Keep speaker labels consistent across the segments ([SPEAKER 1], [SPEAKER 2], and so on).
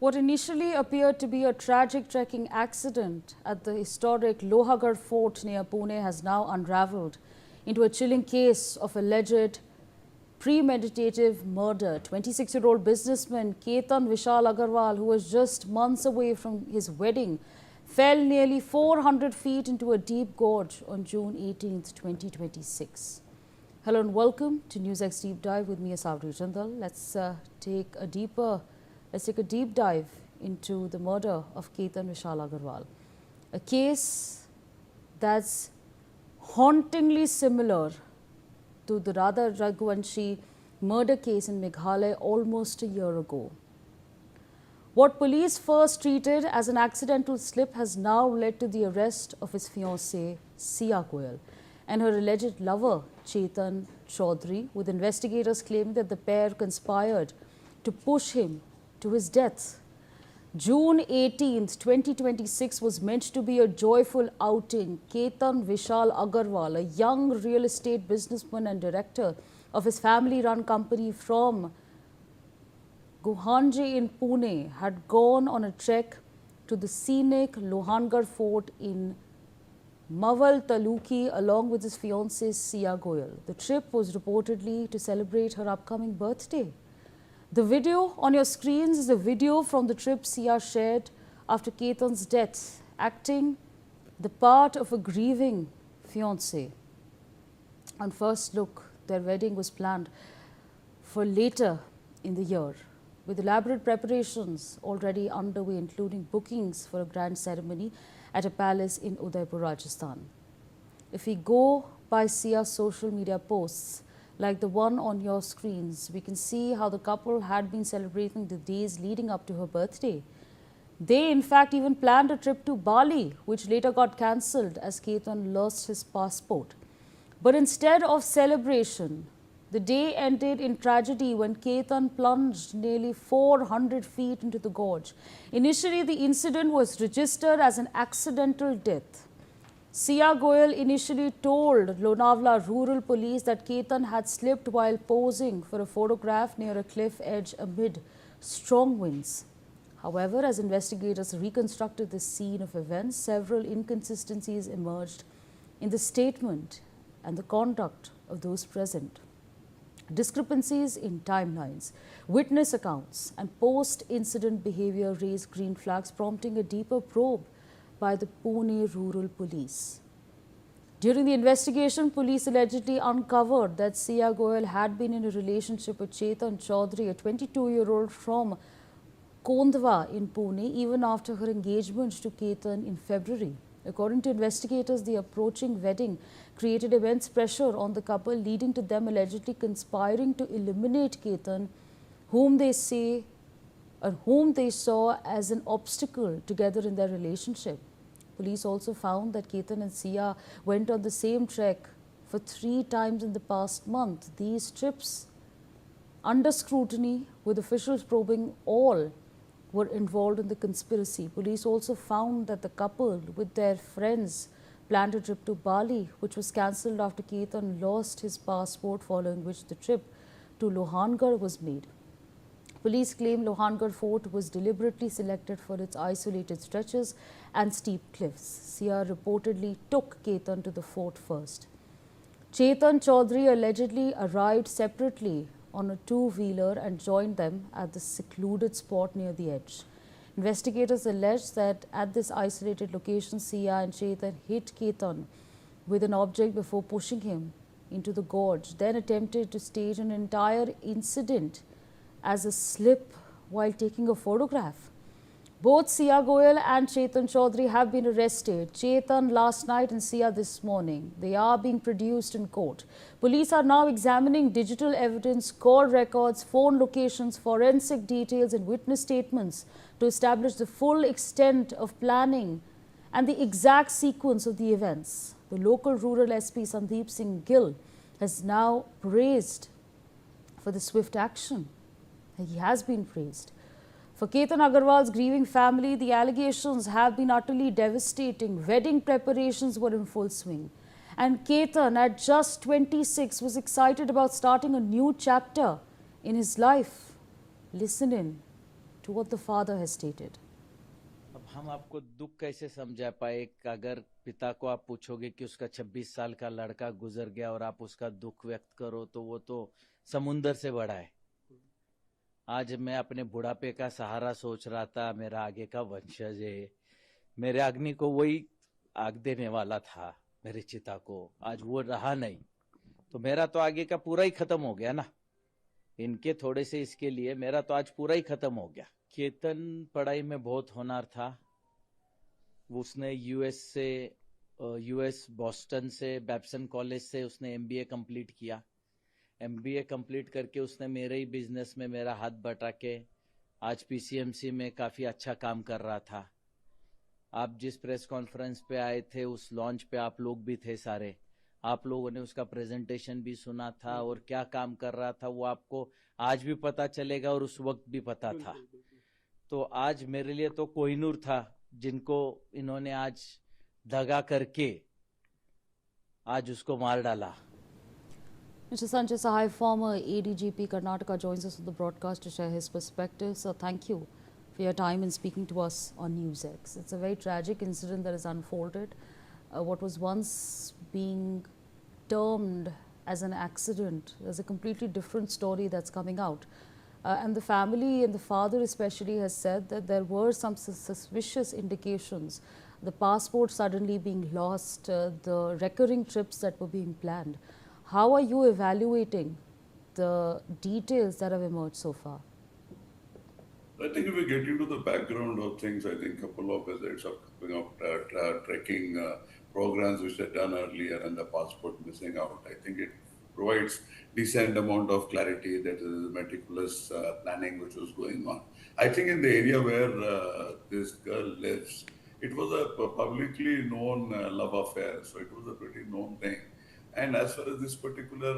[SPEAKER 1] What initially appeared to be a tragic trekking accident at the historic Lohagad Fort near Pune has now unraveled into a chilling case of alleged premeditative murder. 26-year-old businessman Ketan Agarwal, who was just months away from his wedding, fell nearly 400 feet into a deep gorge on June 18, 2026. Hello and welcome to NewsX Deep Dive with me, Savri Jandal. Let's take a deep dive into the murder of Ketan Agarwal, a case that's hauntingly similar to the Radha Raghuvanshi murder case in Meghalaya almost a year ago. What police first treated as an accidental slip has now led to the arrest of his fiancée, Sia Goyal, and her alleged lover, Ketan Chaudhary, with investigators claiming that the pair conspired to push him to his death. June 18, 2026 was meant to be a joyful outing. Ketan Agarwal, a young real estate businessman and director of his family-run company from Lohagad in Pune, had gone on a trek to the scenic Lohagad Fort in Maval Taluki along with his fiancée Sia Goyal. The trip was reportedly to celebrate her upcoming birthday. The video on your screens is a video from the trip Sia shared after Ketan's death, acting the part of a grieving fiancé. On first look, their wedding was planned for later in the year, with elaborate preparations already underway, including bookings for a grand ceremony at a palace in Udaipur, Rajasthan. If we go by Sia's social media posts, like the one on your screens, we can see how the couple had been celebrating the days leading up to her birthday. They, in fact, even planned a trip to Bali, which later got cancelled as Ketan lost his passport. But instead of celebration, the day ended in tragedy when Ketan plunged nearly 400 feet into the gorge. Initially, the incident was registered as an accidental death. Sia Goyal initially told Lonavala Rural Police that Ketan had slipped while posing for a photograph near a cliff edge amid strong winds. However, as investigators reconstructed the scene of events, several inconsistencies emerged in the statement and the conduct of those present. Discrepancies in timelines, witness accounts, and post-incident behavior raised green flags, prompting a deeper probe by the Pune Rural Police. During the investigation, police allegedly uncovered that Sia Goyal had been in a relationship with Ketan Chaudhary, a 22-year-old from Kondwa in Pune, even after her engagement to Ketan in February. According to investigators, the approaching wedding created immense pressure on the couple, leading to them allegedly conspiring to eliminate Ketan, whom they saw as an obstacle together in their relationship. Police also found that Ketan and Sia went on the same trek for 3 times in the past month. These trips, under scrutiny, with officials probing all were involved in the conspiracy. Police also found that the couple, with their friends, planned a trip to Bali, which was cancelled after Ketan lost his passport, following which the trip to Lohagad was made. Police claim Lohagad Fort was deliberately selected for its isolated stretches and steep cliffs. Sia reportedly took Ketan to the fort first. Ketan Chaudhary allegedly arrived separately on a two-wheeler and joined them at the secluded spot near the edge. Investigators allege that at this isolated location, Sia and Ketan hit Ketan with an object before pushing him into the gorge, then attempted to stage an entire incident as a slip while taking a photograph. Both Sia Goyal and Ketan Chaudhary have been arrested. Ketan last night and Sia this morning. They are being produced in court. Police are now examining digital evidence, call records, phone locations, forensic details and witness statements to establish the full extent of planning and the exact sequence of the events. The local rural SP Sandeep Singh Gill has now praised for the swift action. He has been praised. For Ketan Agarwal's grieving family, the allegations have been utterly devastating. Wedding preparations were in full swing. And Ketan, at just 26, was excited about starting a new chapter in his life. Listen in to to what the father has stated.
[SPEAKER 2] अब हम आपको दुख कैसे समझा पाए? अगर पिता को आप पूछोगे कि उसका 26 साल का लड़का गुजर गया और आप उसका दुख व्यक्त करो तो वो तो समुंदर से बड़ा है। आज मैं अपने बुढ़ापे का सहारा सोच रहा था, मेरा आगे का वंशज है, मेरे अग्नि को वही आग देने वाला था, मेरे चिता को, आज वो रहा नहीं, तो मेरा तो आगे का पूरा ही खत्म हो गया ना। इनके थोड़े से इसके लिए मेरा तो आज पूरा ही खत्म हो गया। केतन पढ़ाई में बहुत होनहार था। उसने यूएस बॉस्टन से बैप्सन कॉलेज से उसने एमबीए कंप्लीट किया। एमबीए कंप्लीट करके उसने मेरे ही बिजनेस में मेरा हाथ बटा के आज पीसीएमसी में काफी अच्छा काम कर रहा था। आप जिस प्रेस कॉन्फ्रेंस पे आए थे उस लॉन्च पे आप लोग भी थे सारे, आप लोगों ने उसका प्रेजेंटेशन भी सुना था और क्या काम कर रहा था वो आपको आज भी पता चलेगा और उस वक्त भी पता था। तो आज मेरे लिए तो कोहिनूर था जिनको इन्होंने आज दगा करके आज उसको मार डाला।
[SPEAKER 1] Mr. Sanjay Sahai, former ADGP Karnataka, joins us on the broadcast to share his perspective. So thank you for your time in speaking to us on NewsX. It's a very tragic incident that has unfolded. What was once being termed as an accident, there's a completely different story that's coming out. And the family and the father especially has said that there were some suspicious indications. The passport suddenly being lost, the recurring trips that were being planned. How are you evaluating the details that have emerged so far?
[SPEAKER 3] I think if we get into the background of things, I think a couple of visits are coming up, tracking programs which were done earlier and the passport missing out. I think it provides decent amount of clarity that is meticulous planning which was going on. I think in the area where this girl lives, it was a publicly known love affair, so it was a pretty known thing. And as far as this particular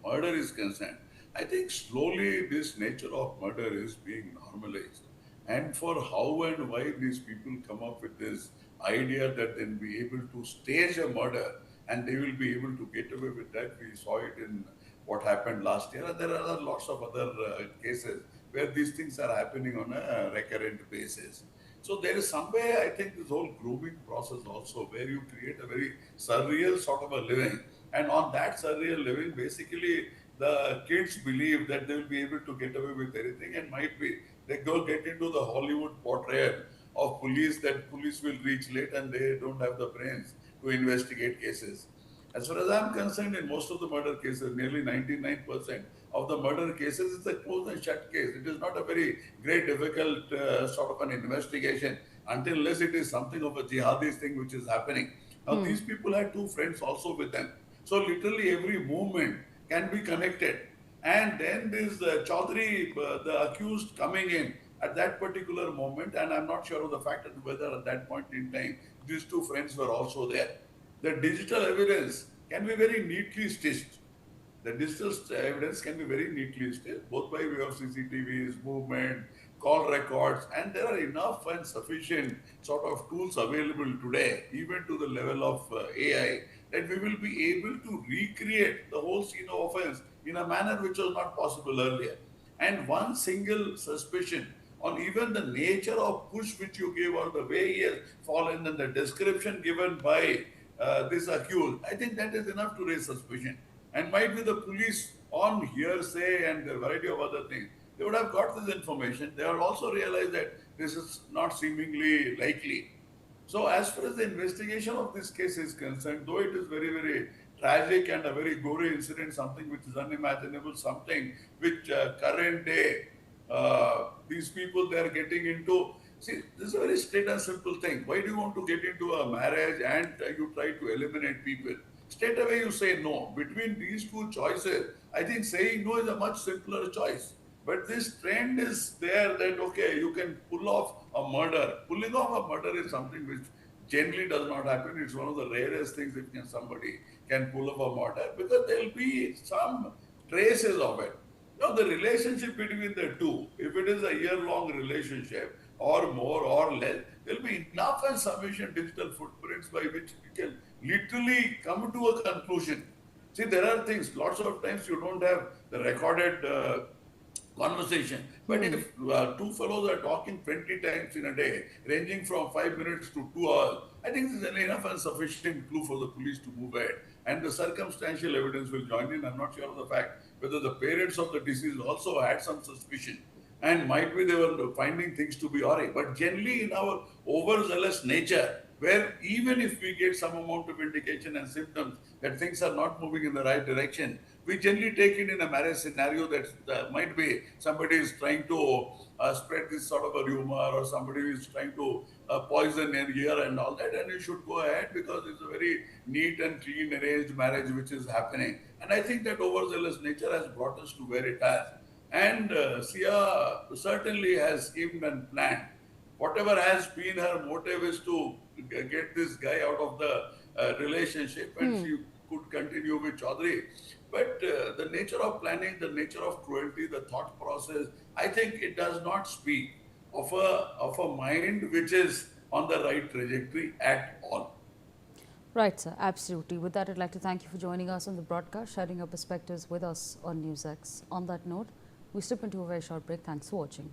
[SPEAKER 3] murder is concerned, I think slowly this nature of murder is being normalized. And for how and why these people come up with this idea that they'll be able to stage a murder and they will be able to get away with that, we saw it in what happened last year. And there are lots of other cases where these things are happening on a recurrent basis. So there is some way, I think, this whole grooming process also, where you create a very surreal sort of a living. And on that surreal living, basically, the kids believe that they will be able to get away with anything, and might be they go get into the Hollywood portrayal of police, that police will reach late and they don't have the brains to investigate cases. As far as I'm concerned, in most of the murder cases, nearly 99% of the murder cases, it's a closed and shut case. It is not a very great, difficult sort of an investigation unless it is something of a jihadist thing which is happening. Now, these people had two friends also with them. So, literally every movement can be connected. And then this Chaudhary, the accused, coming in at that particular moment, and I'm not sure of the fact of whether at that point in time these two friends were also there. The digital evidence can be very neatly stitched. The digital evidence can be very neatly stitched, both by way of CCTVs, movement, call records, and there are enough and sufficient sort of tools available today, even to the level of AI, that we will be able to recreate the whole scene of offense in a manner which was not possible earlier. And one single suspicion on even the nature of push which you gave or the way he has fallen and the description given by this accused, I think that is enough to raise suspicion. And might be the police on hearsay and a variety of other things, they would have got this information. They would also realize that this is not seemingly likely. So as far as the investigation of this case is concerned, though it is very, very tragic and a very gory incident, something which is unimaginable, something which current day, these people, they are getting into. See, this is a very straight and simple thing. Why do you want to get into a marriage and you try to eliminate people? Straight away you say no. Between these two choices, I think saying no is a much simpler choice. But this trend is there that, okay, you can pull off a murder. Pulling off a murder is something which generally does not happen. It's one of the rarest things if somebody can pull off a murder, because there will be some traces of it. Now, the relationship between the two, if it is a year-long relationship or more or less, there will be enough and sufficient digital footprints by which we can literally come to a conclusion. See, there are things, lots of times you don't have the recorded conversation. But if two fellows are talking 20 times in a day, ranging from 5 minutes to 2 hours, I think this is enough and sufficient clue for the police to move ahead. And the circumstantial evidence will join in. I'm not sure of the fact whether the parents of the deceased also had some suspicion. And might be they were finding things to be awry. But generally, in our overzealous nature, where even if we get some amount of indication and symptoms that things are not moving in the right direction, we generally take it in a marriage scenario that might be somebody is trying to spread this sort of a rumor, or somebody is trying to poison their ear and all that, and you should go ahead because it's a very neat and clean arranged marriage which is happening. And I think that overzealous nature has brought us to where it has. And Sia certainly has schemed and planned. Whatever has been her motive is to get this guy out of the relationship, and she could continue with Chaudhary. But the nature of planning, the nature of cruelty, the thought process, I think it does not speak of a mind which is on the right trajectory at all.
[SPEAKER 1] Right, sir. Absolutely. With that, I'd like to thank you for joining us on the broadcast, sharing your perspectives with us on NewsX. On that note, we slip into a very short break. Thanks for watching.